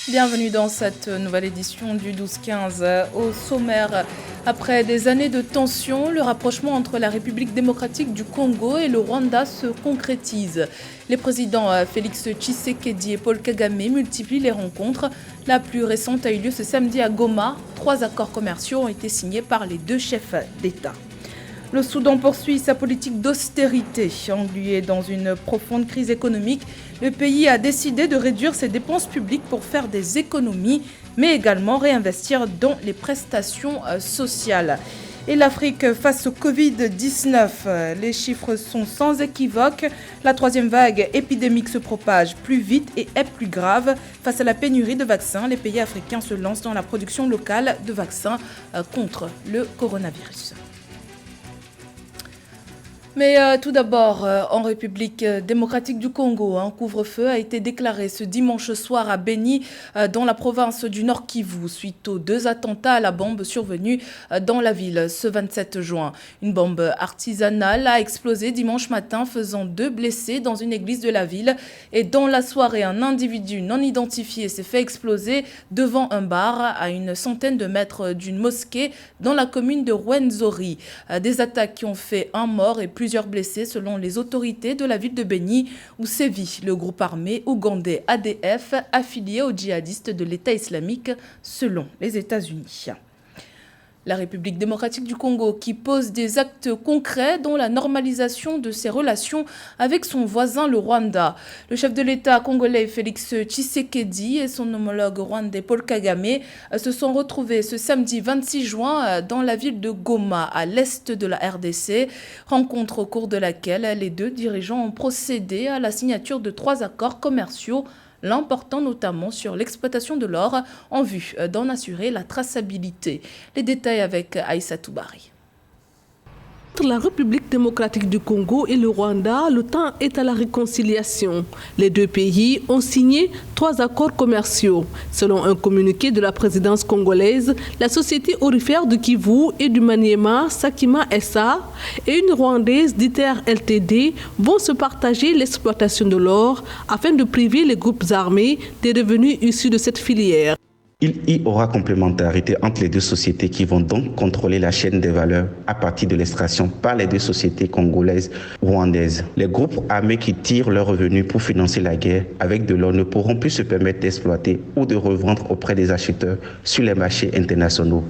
Bienvenue dans cette nouvelle édition du 12-15. Au sommaire, après des années de tension, le rapprochement entre la République démocratique du Congo et le Rwanda se concrétise. Les présidents Félix Tshisekedi et Paul Kagame multiplient les rencontres. La plus récente a eu lieu ce samedi à Goma. 3 accords commerciaux ont été signés par les 2 chefs d'État. Le Soudan poursuit sa politique d'austérité. Englué dans une profonde crise économique, le pays a décidé de réduire ses dépenses publiques pour faire des économies, mais également réinvestir dans les prestations sociales. Et l'Afrique face au Covid-19, les chiffres sont sans équivoque. La 3e vague épidémique se propage plus vite et est plus grave. Face à la pénurie de vaccins, les pays africains se lancent dans la production locale de vaccins contre le coronavirus. Mais tout d'abord, en République démocratique du Congo, un couvre-feu a été déclaré ce dimanche soir à Beni, dans la province du Nord Kivu, suite aux 2 attentats à la bombe survenus dans la ville ce 27 juin. Une bombe artisanale a explosé dimanche matin, faisant 2 blessés dans une église de la ville. Et dans la soirée, un individu non identifié s'est fait exploser devant un bar à une centaine de mètres d'une mosquée dans la commune de Rwenzori. Des attaques qui ont fait un mort et plusieurs blessés selon les autorités de la ville de Beni où sévit le groupe armé ougandais ADF affilié aux djihadistes de l'État islamique selon les États-Unis. La République démocratique du Congo qui pose des actes concrets dont la normalisation de ses relations avec son voisin le Rwanda. Le chef de l'État congolais Félix Tshisekedi et son homologue rwandais Paul Kagame se sont retrouvés ce samedi 26 juin dans la ville de Goma à l'est de la RDC. Rencontre au cours de laquelle les 2 dirigeants ont procédé à la signature de 3 accords commerciaux, l'un portant notamment sur l'exploitation de l'or en vue d'en assurer la traçabilité. Les détails avec Aïssa Toubari. Entre la République démocratique du Congo et le Rwanda, le temps est à la réconciliation. Les 2 pays ont signé 3 accords commerciaux. Selon un communiqué de la présidence congolaise, la société aurifère de Kivu et du Maniema, Sakima SA, et une rwandaise d'ITER LTD vont se partager l'exploitation de l'or afin de priver les groupes armés des revenus issus de cette filière. Il y aura complémentarité entre les 2 sociétés qui vont donc contrôler la chaîne des valeurs à partir de l'extraction par les 2 sociétés congolaises rwandaises. Les groupes armés qui tirent leurs revenus pour financer la guerre avec de l'or ne pourront plus se permettre d'exploiter ou de revendre auprès des acheteurs sur les marchés internationaux.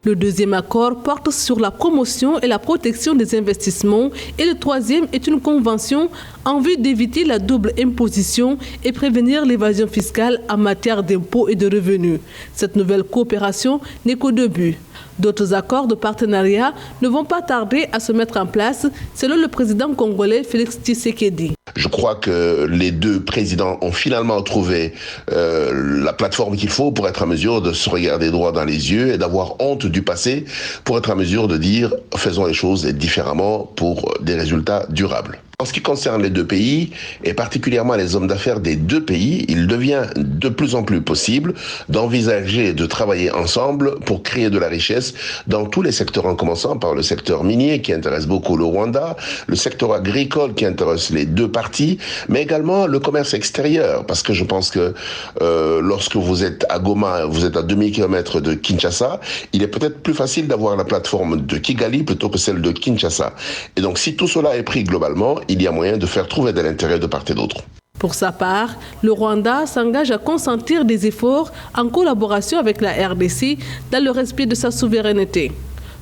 Le 2e accord porte sur la promotion et la protection des investissements et le 3e est une convention en vue d'éviter la double imposition et prévenir l'évasion fiscale en matière d'impôts et de revenus. Cette nouvelle coopération n'est qu'au début. D'autres accords de partenariat ne vont pas tarder à se mettre en place, selon le président congolais Félix Tshisekedi. Je crois que les 2 présidents ont finalement trouvé la plateforme qu'il faut pour être en mesure de se regarder droit dans les yeux et d'avoir honte du passé pour être en mesure de dire faisons les choses différemment pour des résultats durables. En ce qui concerne les 2 pays, et particulièrement les hommes d'affaires des 2 pays, il devient de plus en plus possible d'envisager de travailler ensemble pour créer de la richesse dans tous les secteurs, en commençant par le secteur minier qui intéresse beaucoup le Rwanda, le secteur agricole qui intéresse les 2 parties, mais également le commerce extérieur, parce que je pense que lorsque vous êtes à Goma, vous êtes à 2000 km de Kinshasa, il est peut-être plus facile d'avoir la plateforme de Kigali plutôt que celle de Kinshasa. Et donc si tout cela est pris globalement, il y a moyen de faire trouver de l'intérêt de part et d'autre. Pour sa part, le Rwanda s'engage à consentir des efforts en collaboration avec la RDC dans le respect de sa souveraineté.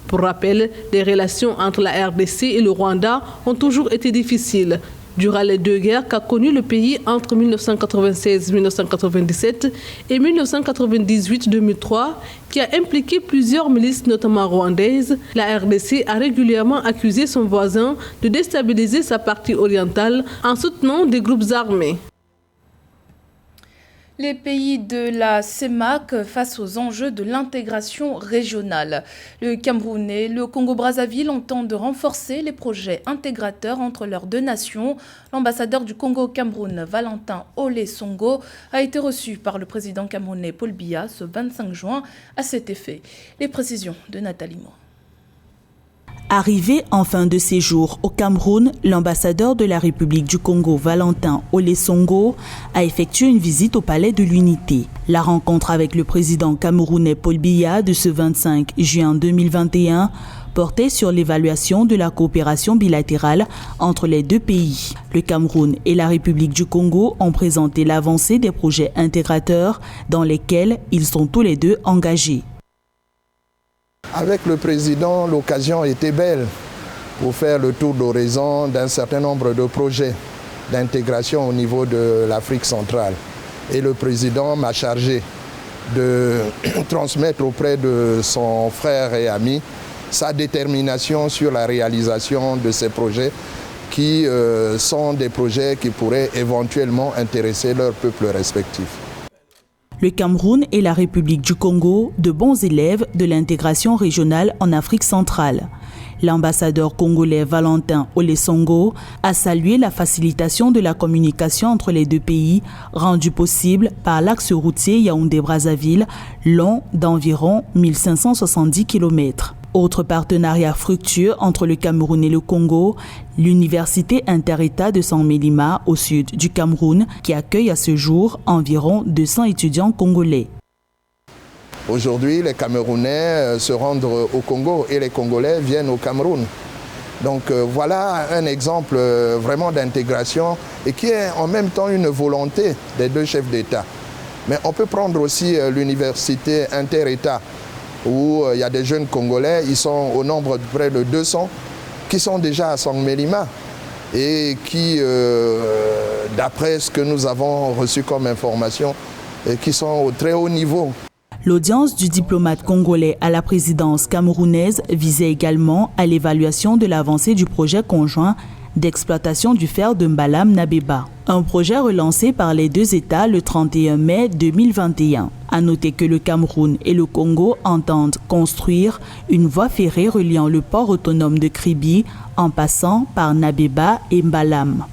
Pour rappel, les relations entre la RDC et le Rwanda ont toujours été difficiles. Durant les 2 guerres qu'a connues le pays entre 1996-1997 et 1998-2003, qui a impliqué plusieurs milices, notamment rwandaises, la RDC a régulièrement accusé son voisin de déstabiliser sa partie orientale en soutenant des groupes armés. Les pays de la CEMAC face aux enjeux de l'intégration régionale. Le Cameroun et le Congo-Brazzaville entendent renforcer les projets intégrateurs entre leurs 2 nations. L'ambassadeur du Congo au Cameroun, Valentin Olé Songo, a été reçu par le président camerounais Paul Biya ce 25 juin à cet effet. Les précisions de Nathalie Moore. Arrivé en fin de séjour au Cameroun, l'ambassadeur de la République du Congo, Valentin Olesongo, a effectué une visite au Palais de l'Unité. La rencontre avec le président camerounais Paul Biya de ce 25 juin 2021 portait sur l'évaluation de la coopération bilatérale entre les deux pays. Le Cameroun et la République du Congo ont présenté l'avancée des projets intégrateurs dans lesquels ils sont tous les deux engagés. Avec le président, l'occasion était belle pour faire le tour d'horizon d'un certain nombre de projets d'intégration au niveau de l'Afrique centrale. Et le président m'a chargé de transmettre auprès de son frère et ami sa détermination sur la réalisation de ces projets qui sont des projets qui pourraient éventuellement intéresser leurs peuples respectifs. Le Cameroun et la République du Congo, de bons élèves de l'intégration régionale en Afrique centrale. L'ambassadeur congolais Valentin Olesongo a salué la facilitation de la communication entre les deux pays, rendue possible par l'axe routier Yaoundé-Brazzaville, long d'environ 1570 km. Autre partenariat fructueux entre le Cameroun et le Congo, l'Université Inter-État de San Mélima, au sud du Cameroun, qui accueille à ce jour environ 200 étudiants congolais. Aujourd'hui, les Camerounais se rendent au Congo et les Congolais viennent au Cameroun. Donc voilà un exemple vraiment d'intégration et qui est en même temps une volonté des deux chefs d'État. Mais on peut prendre aussi l'Université Inter-État, où il y a des jeunes Congolais, ils sont au nombre de près de 200, qui sont déjà à San Mélima et qui, d'après ce que nous avons reçu comme information, qui sont au très haut niveau. L'audience du diplomate congolais à la présidence camerounaise visait également à l'évaluation de l'avancée du projet conjoint d'exploitation du fer de Mbalam-Nabeba, un projet relancé par les deux États le 31 mai 2021. À noter que le Cameroun et le Congo entendent construire une voie ferrée reliant le port autonome de Kribi en passant par Nabeba et Mbalam.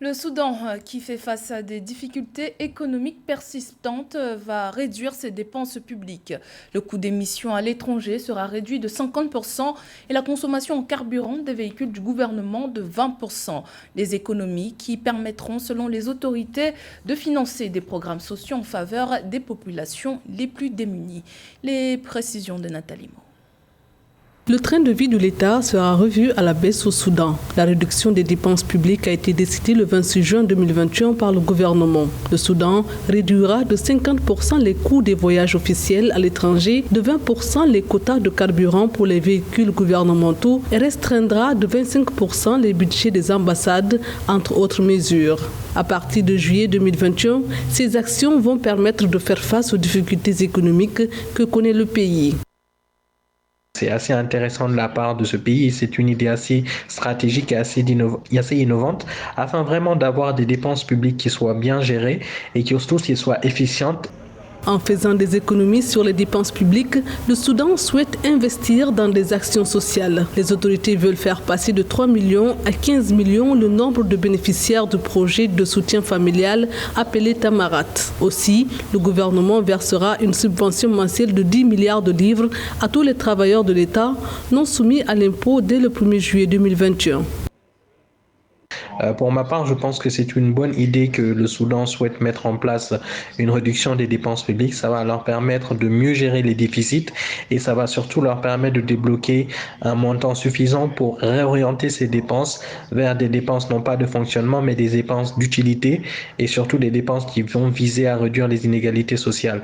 Le Soudan, qui fait face à des difficultés économiques persistantes, va réduire ses dépenses publiques. Le coût d'émission à l'étranger sera réduit de 50% et la consommation en carburant des véhicules du gouvernement de 20%. Les économies qui permettront, selon les autorités, de financer des programmes sociaux en faveur des populations les plus démunies. Les précisions de Nathalie Mo. Le train de vie de l'État sera revu à la baisse au Soudan. La réduction des dépenses publiques a été décidée le 26 juin 2021 par le gouvernement. Le Soudan réduira de 50% les coûts des voyages officiels à l'étranger, de 20% les quotas de carburant pour les véhicules gouvernementaux et restreindra de 25% les budgets des ambassades, entre autres mesures. À partir de juillet 2021, ces actions vont permettre de faire face aux difficultés économiques que connaît le pays. C'est assez intéressant de la part de ce pays et c'est une idée assez stratégique et assez innovante afin vraiment d'avoir des dépenses publiques qui soient bien gérées et qui surtout qui soient efficientes. En faisant des économies sur les dépenses publiques, le Soudan souhaite investir dans des actions sociales. Les autorités veulent faire passer de 3 millions à 15 millions le nombre de bénéficiaires du projet de soutien familial appelé Tamarat. Aussi, le gouvernement versera une subvention mensuelle de 10 milliards de livres à tous les travailleurs de l'État non soumis à l'impôt dès le 1er juillet 2021. Pour ma part, je pense que c'est une bonne idée que le Soudan souhaite mettre en place une réduction des dépenses publiques. Ça va leur permettre de mieux gérer les déficits et ça va surtout leur permettre de débloquer un montant suffisant pour réorienter ces dépenses vers des dépenses non pas de fonctionnement mais des dépenses d'utilité et surtout des dépenses qui vont viser à réduire les inégalités sociales.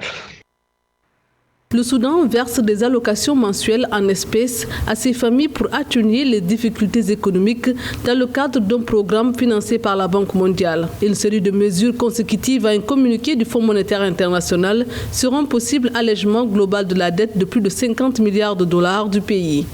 Le Soudan verse des allocations mensuelles en espèces à ces familles pour atténuer les difficultés économiques dans le cadre d'un programme financé par la Banque mondiale. Une série de mesures consécutives à un communiqué du Fonds monétaire international sur un possible allègement global de la dette de plus de 50 milliards de dollars du pays.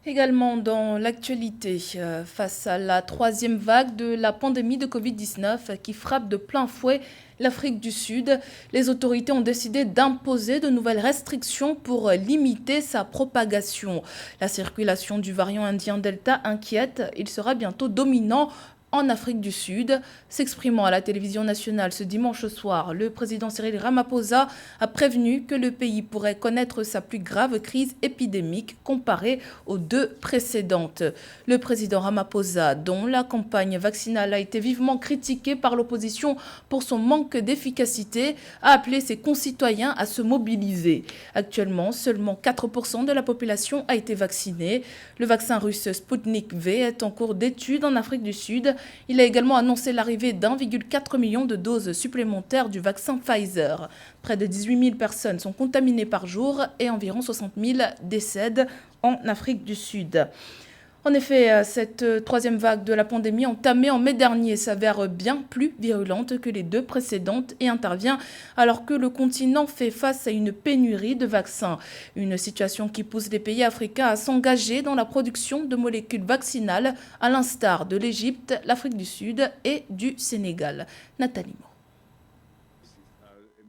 Également dans l'actualité, face à la troisième vague de la pandémie de Covid-19 qui frappe de plein fouet l'Afrique du Sud, les autorités ont décidé d'imposer de nouvelles restrictions pour limiter sa propagation. La circulation du variant indien Delta inquiète. Il sera bientôt dominant en Afrique du Sud. S'exprimant à la télévision nationale ce dimanche soir, le président Cyril Ramaphosa a prévenu que le pays pourrait connaître sa plus grave crise épidémique comparée aux 2 précédentes. Le président Ramaphosa, dont la campagne vaccinale a été vivement critiquée par l'opposition pour son manque d'efficacité, a appelé ses concitoyens à se mobiliser. Actuellement, seulement 4% de la population a été vaccinée. Le vaccin russe Sputnik V est en cours d'étude en Afrique du Sud. Il a également annoncé l'arrivée d'1,4 million de doses supplémentaires du vaccin Pfizer. Près de 18 000 personnes sont contaminées par jour et environ 60 000 décèdent en Afrique du Sud. En effet, cette 3e vague de la pandémie entamée en mai dernier s'avère bien plus virulente que les 2 précédentes et intervient alors que le continent fait face à une pénurie de vaccins. Une situation qui pousse les pays africains à s'engager dans la production de molécules vaccinales à l'instar de l'Égypte, l'Afrique du Sud et du Sénégal. Nathalie Mo.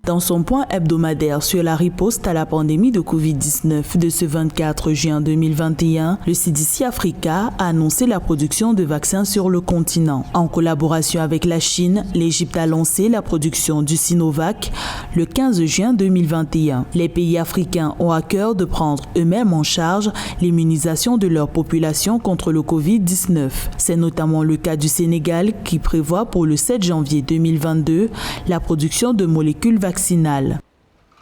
Dans son point hebdomadaire sur la riposte à la pandémie de Covid-19 de ce 24 juin 2021, le CDC Africa a annoncé la production de vaccins sur le continent. En collaboration avec la Chine, l'Égypte a lancé la production du Sinovac le 15 juin 2021. Les pays africains ont à cœur de prendre eux-mêmes en charge l'immunisation de leur population contre le Covid-19. C'est notamment le cas du Sénégal qui prévoit pour le 7 janvier 2022 la production de molécules vaccinales.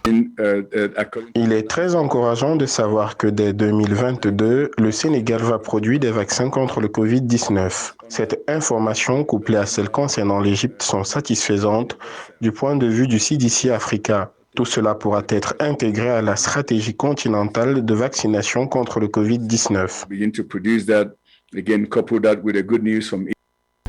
Il est très encourageant de savoir que dès 2022, le Sénégal va produire des vaccins contre le Covid-19. Cette information, couplée à celle concernant l'Égypte, sont satisfaisantes du point de vue du CDC Africa. Tout cela pourra être intégré à la stratégie continentale de vaccination contre le Covid-19.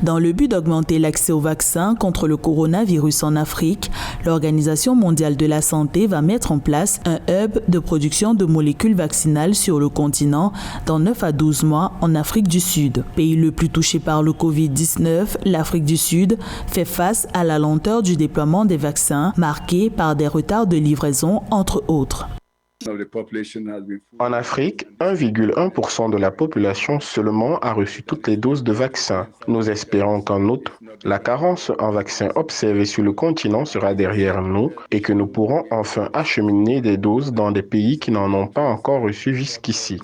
Dans le but d'augmenter l'accès aux vaccins contre le coronavirus en Afrique, l'Organisation mondiale de la santé va mettre en place un hub de production de molécules vaccinales sur le continent dans 9 à 12 mois en Afrique du Sud. Pays le plus touché par le Covid-19, l'Afrique du Sud fait face à la lenteur du déploiement des vaccins, marquée par des retards de livraison, entre autres. En Afrique, 1,1% de la population seulement a reçu toutes les doses de vaccins. Nous espérons qu'en outre, la carence en vaccins observée sur le continent sera derrière nous et que nous pourrons enfin acheminer des doses dans des pays qui n'en ont pas encore reçu jusqu'ici.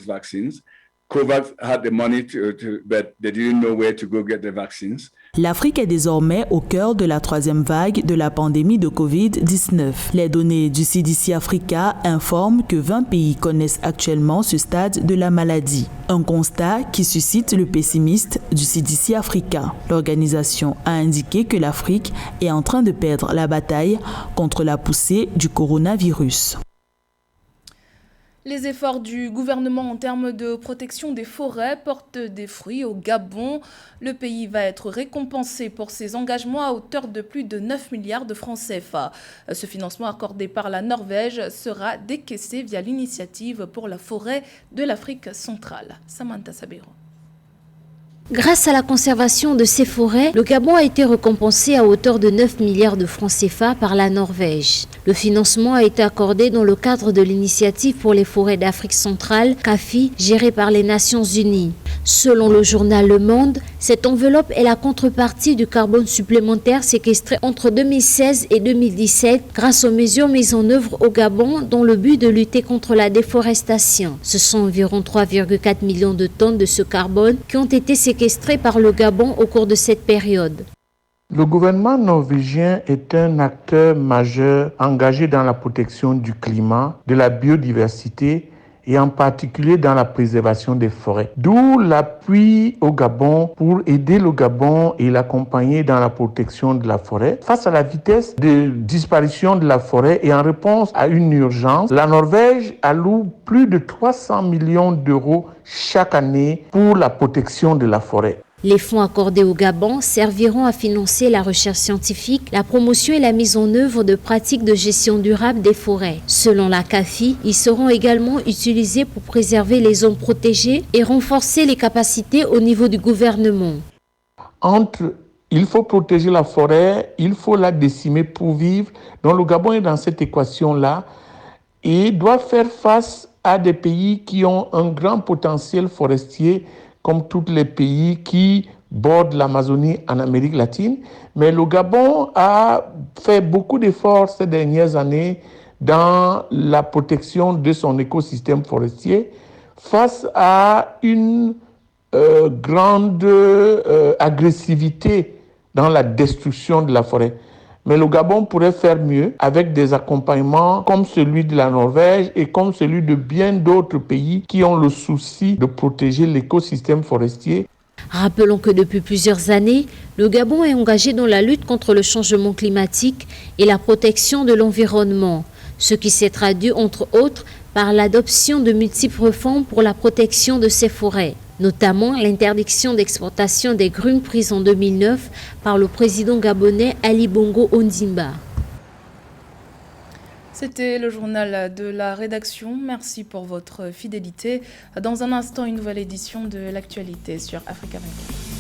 L'Afrique est désormais au cœur de la 3e vague de la pandémie de Covid-19. Les données du CDC Africa informent que 20 pays connaissent actuellement ce stade de la maladie. Un constat qui suscite le pessimisme du CDC Africa. L'organisation a indiqué que l'Afrique est en train de perdre la bataille contre la poussée du coronavirus. Les efforts du gouvernement en termes de protection des forêts portent des fruits au Gabon. Le pays va être récompensé pour ses engagements à hauteur de plus de 9 milliards de francs CFA. Ce financement accordé par la Norvège sera décaissé via l'initiative pour la forêt de l'Afrique centrale. Samantha Sabiro. Grâce à la conservation de ces forêts, le Gabon a été récompensé à hauteur de 9 milliards de francs CFA par la Norvège. Le financement a été accordé dans le cadre de l'initiative pour les forêts d'Afrique centrale, CAFI, gérée par les Nations Unies. Selon le journal Le Monde, cette enveloppe est la contrepartie du carbone supplémentaire séquestré entre 2016 et 2017 grâce aux mesures mises en œuvre au Gabon dans le but de lutter contre la déforestation. Ce sont environ 3,4 millions de tonnes de ce carbone qui ont été séquestrées par le Gabon au cours de cette période. Le gouvernement norvégien est un acteur majeur engagé dans la protection du climat, de la biodiversité et en particulier dans la préservation des forêts. D'où l'appui au Gabon pour aider le Gabon et l'accompagner dans la protection de la forêt. Face à la vitesse de disparition de la forêt et en réponse à une urgence, la Norvège alloue plus de 300 millions d'euros chaque année pour la protection de la forêt. Les fonds accordés au Gabon serviront à financer la recherche scientifique, la promotion et la mise en œuvre de pratiques de gestion durable des forêts. Selon la CAFI, ils seront également utilisés pour préserver les zones protégées et renforcer les capacités au niveau du gouvernement. Il faut protéger la forêt, il faut la décimer pour vivre. Donc le Gabon est dans cette équation-là et doit faire face à des pays qui ont un grand potentiel forestier, comme tous les pays qui bordent l'Amazonie en Amérique latine. Mais le Gabon a fait beaucoup d'efforts ces dernières années dans la protection de son écosystème forestier face à une grande agressivité dans la destruction de la forêt. Mais le Gabon pourrait faire mieux avec des accompagnements comme celui de la Norvège et comme celui de bien d'autres pays qui ont le souci de protéger l'écosystème forestier. Rappelons que depuis plusieurs années, le Gabon est engagé dans la lutte contre le changement climatique et la protection de l'environnement, ce qui s'est traduit entre autres par l'adoption de multiples réformes pour la protection de ses forêts, notamment l'interdiction d'exportation des grumes prise en 2009 par le président gabonais Ali Bongo Ondimba. C'était le journal de la rédaction. Merci pour votre fidélité. Dans un instant, une nouvelle édition de l'actualité sur Africa 24.